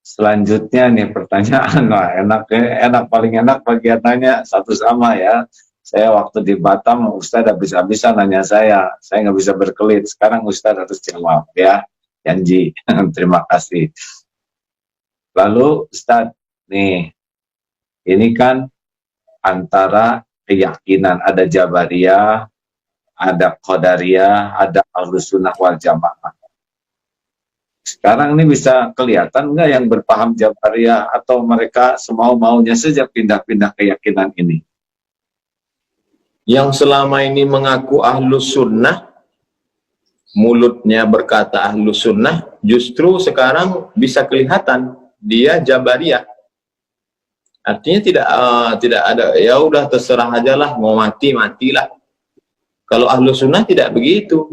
Selanjutnya nih pertanyaan, wah enak paling enak bagian nanya satu sama ya. Saya waktu di Batam, Ustadz habis-habisan nanya saya nggak bisa berkelit. Sekarang Ustadz harus jawab ya, janji. Terima kasih. Lalu Ustadz, nih, ini kan antara keyakinan, ada Jabariyah, ada Qadariyah, ada Ahlus Sunnah wal Jamaah. Sekarang ini bisa kelihatan nggak yang berpaham Jabariyah atau mereka semau-maunya saja pindah-pindah keyakinan ini? Yang selama ini mengaku Ahlus Sunnah, mulutnya berkata Ahlus Sunnah, justru sekarang bisa kelihatan dia Jabariyah. Artinya tidak ada, ya udah terserah aja lah, mau mati matilah. Kalau Ahlus Sunnah tidak begitu.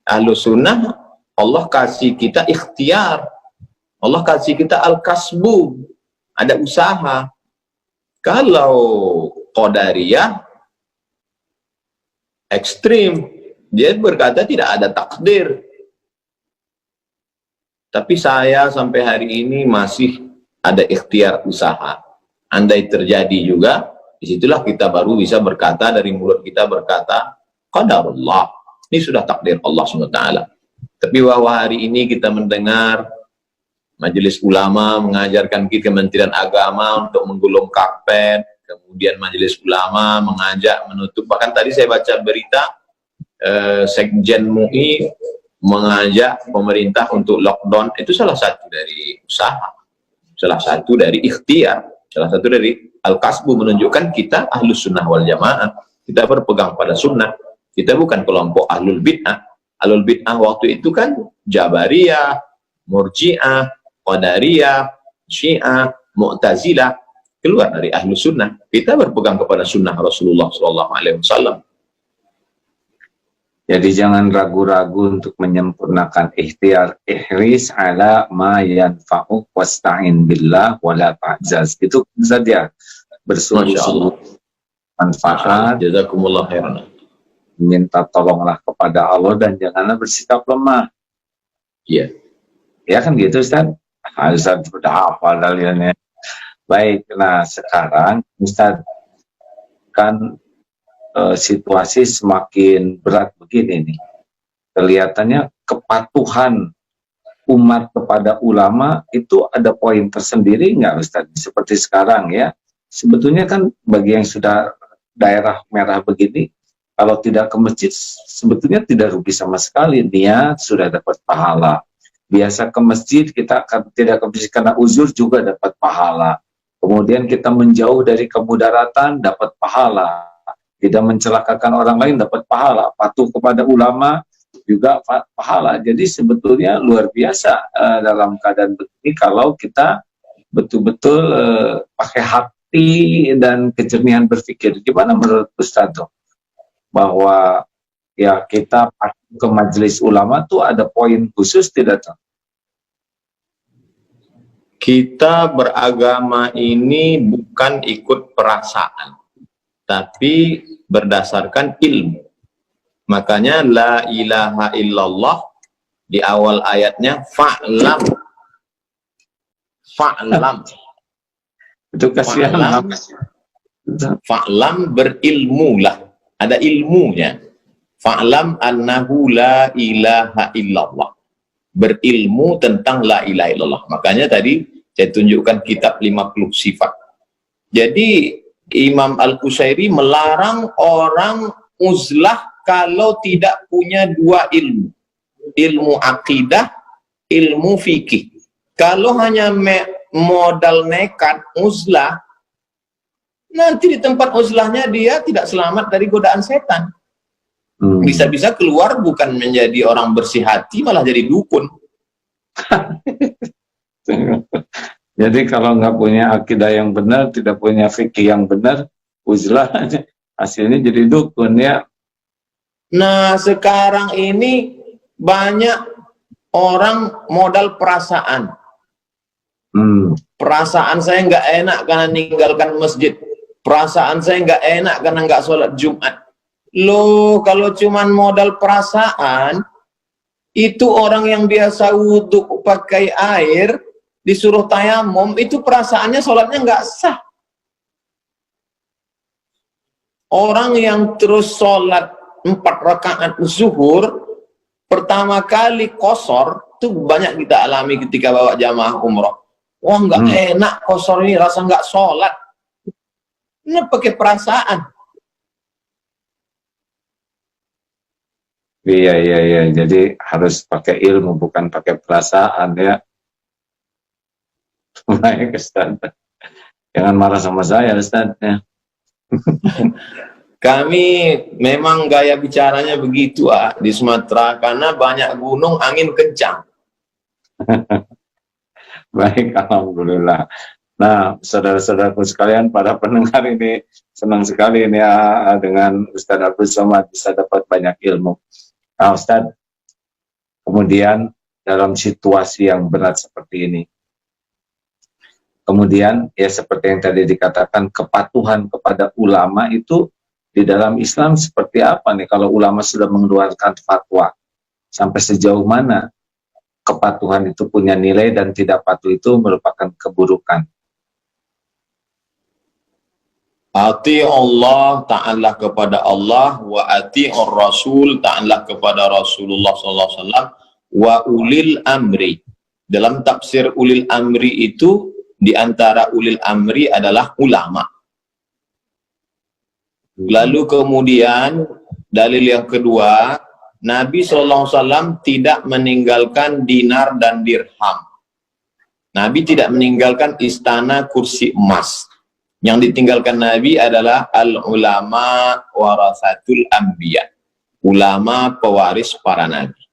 Ahlus Sunnah, Allah kasih kita ikhtiar, Allah kasih kita al-kasbu, ada usaha. Kalau Qadariyah ekstrim, dia berkata tidak ada takdir. Tapi saya sampai hari ini masih ada ikhtiar usaha. Andai terjadi juga, disitulah kita baru bisa berkata, dari mulut kita berkata qadarullah, ini sudah takdir Allah SWT. Tapi bahwa hari ini kita mendengar majelis ulama mengajarkan kita, Kementerian Agama untuk menggulung karpet, kemudian majelis ulama mengajak menutup, bahkan tadi saya baca berita Sekjen MUI mengajak pemerintah untuk lockdown. Itu salah satu dari usaha, salah satu dari ikhtiar, salah satu dari al-kasbu, menunjukkan kita Ahlus Sunnah wal Jamaah, kita berpegang pada sunnah, kita bukan kelompok Ahlul Bid'ah. Ahlul Bid'ah waktu itu kan Jabariyah, Murji'ah, Qadariyah, Syiah, Mu'tazilah, keluar dari Ahlus Sunnah. Kita berpegang kepada sunnah Rasulullah SAW. Jadi jangan ragu-ragu untuk menyempurnakan ikhtiar, ihris ala ma yanfa'uk wasta'in billah wala ta'jaz. Itu saja, bersungguh-sungguh manfaat, jazakumullah khairan, minta tolonglah kepada Allah dan janganlah bersikap lemah. Iya. Ya kan gitu Ustaz? Ustaz sudah hafal dalilnya. Baik, nah sekarang Ustaz, kan situasi semakin berat begini nih. Kelihatannya kepatuhan umat kepada ulama itu ada poin tersendiri nggak Ustaz? Seperti sekarang ya, sebetulnya kan bagi yang sudah daerah merah begini, kalau tidak ke masjid sebetulnya tidak rugi sama sekali, niat sudah dapat pahala. Biasa ke masjid, kita akan tidak ke masjid karena uzur juga dapat pahala. Kemudian kita menjauh dari kemudaratan dapat pahala. Tidak mencelakakan orang lain dapat pahala, patuh kepada ulama juga pahala. Jadi sebetulnya luar biasa dalam keadaan begini kalau kita betul-betul pakai hati dan kejernihan berpikir. Gimana menurut Ustaz bahwa ya kita ke majelis ulama tuh ada poin khusus tidak tuh? Kita beragama ini bukan ikut perasaan, tapi berdasarkan ilmu. Makanya la ilaha illallah di awal ayatnya fa'lam. Fa'lam. Itu kasihan. Fa'lam, berilmulah. Ada ilmunya. Fa'lam annahu la ilaha illallah. Berilmu tentang la ilaha illallah. Makanya tadi saya tunjukkan kitab 50 sifat. Jadi Imam Al-Qusairi melarang orang uzlah kalau tidak punya dua ilmu. Ilmu akidah, ilmu fikih. Kalau hanya modal nekat uzlah, nanti di tempat uzlahnya dia tidak selamat dari godaan setan. Bisa-bisa keluar bukan menjadi orang bersih hati, malah jadi dukun. Jadi kalau nggak punya akidah yang benar, tidak punya fikih yang benar, uzlah hasilnya jadi dukun ya. Nah sekarang ini banyak orang modal perasaan. Perasaan saya nggak enak karena meninggalkan masjid. Perasaan saya nggak enak karena nggak sholat Jumat. Loh, kalau cuman modal perasaan, itu orang yang biasa wudhu pakai air, disuruh tayamum, itu perasaannya sholatnya nggak sah. Orang yang terus sholat 4 rakaat zuhur, pertama kali kosor, itu banyak kita alami ketika bawa jamaah umroh. Wah, nggak enak kosor ini, rasa nggak sholat. Ini pakai perasaan. Iya, iya, iya. Jadi harus pakai ilmu, bukan pakai perasaan ya. Baik, Ustaz. Jangan marah sama saya, Ustaz. Ya. Kami memang gaya bicaranya begitu di Sumatera, karena banyak gunung, angin kencang. Baik, alhamdulillah. Nah, saudara-saudaraku sekalian, para pendengar ini senang sekali ini ya dengan Ustaz Abdul Somad, bisa dapat banyak ilmu. Nah, Ustaz, kemudian dalam situasi yang berat seperti ini, kemudian ya seperti yang tadi dikatakan, kepatuhan kepada ulama itu di dalam Islam seperti apa nih? Kalau ulama sudah mengeluarkan fatwa, sampai sejauh mana kepatuhan itu punya nilai dan tidak patuh itu merupakan keburukan? Ati Allah, ta'ala kepada Allah, wa ati'ur Rasul, ta'ala kepada Rasulullah SAW, wa ulil amri. Dalam tafsir ulil amri itu, di antara ulil amri adalah ulama. Lalu kemudian dalil yang kedua, Nabi SAW tidak meninggalkan dinar dan dirham. Nabi tidak meninggalkan istana kursi emas. Yang ditinggalkan Nabi adalah al-ulama warasatul anbiya. Ulama pewaris para nabi.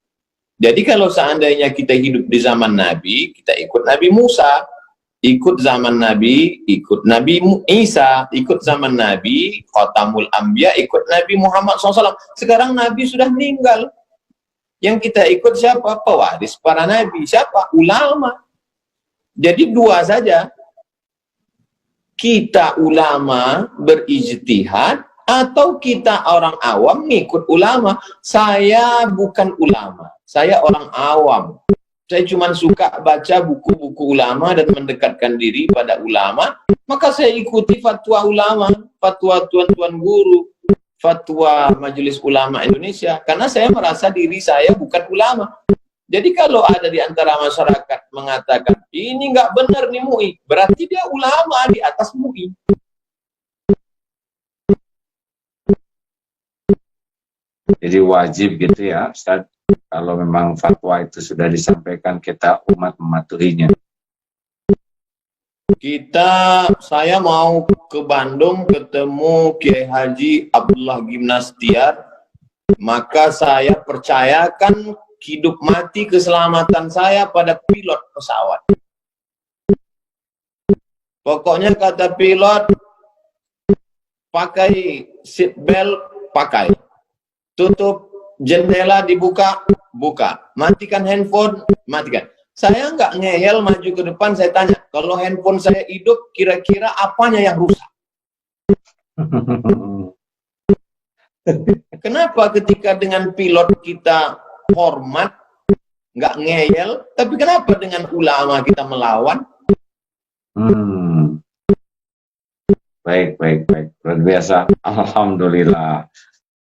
Jadi kalau seandainya kita hidup di zaman Nabi, kita ikut Nabi Musa. Ikut zaman Nabi, ikut Nabi Isa, ikut zaman Nabi, Khatamul Anbiya, ikut Nabi Muhammad SAW. Sekarang Nabi sudah meninggal. Yang kita ikut siapa? Pewaris para Nabi. Siapa? Ulama. Jadi dua saja. Kita ulama berijtihad, atau kita orang awam ngikut ulama. Saya bukan ulama. Saya orang awam. Saya cuma suka baca buku-buku ulama dan mendekatkan diri pada ulama, maka saya ikuti fatwa ulama, fatwa tuan-tuan guru, fatwa Majelis Ulama Indonesia, karena saya merasa diri saya bukan ulama. Jadi kalau ada di antara masyarakat mengatakan, ini nggak benar nih MUI, berarti dia ulama di atas MUI. Jadi wajib gitu ya, Ustaz. Kalau memang fatwa itu sudah disampaikan, kita umat mematuhinya. Saya mau ke Bandung ketemu Kiai Haji Abdullah Gimnastiar, maka saya percayakan hidup mati keselamatan saya pada pilot pesawat. Pokoknya kata pilot, pakai seat belt, pakai. Tutup jendela, dibuka, buka. Matikan handphone, matikan. Saya nggak ngeyel maju ke depan, saya tanya, kalau handphone saya hidup, kira-kira apanya yang rusak? Kenapa ketika dengan pilot kita hormat, nggak ngeyel, tapi kenapa dengan ulama kita melawan? Baik, baik, baik. Luar biasa. Alhamdulillah.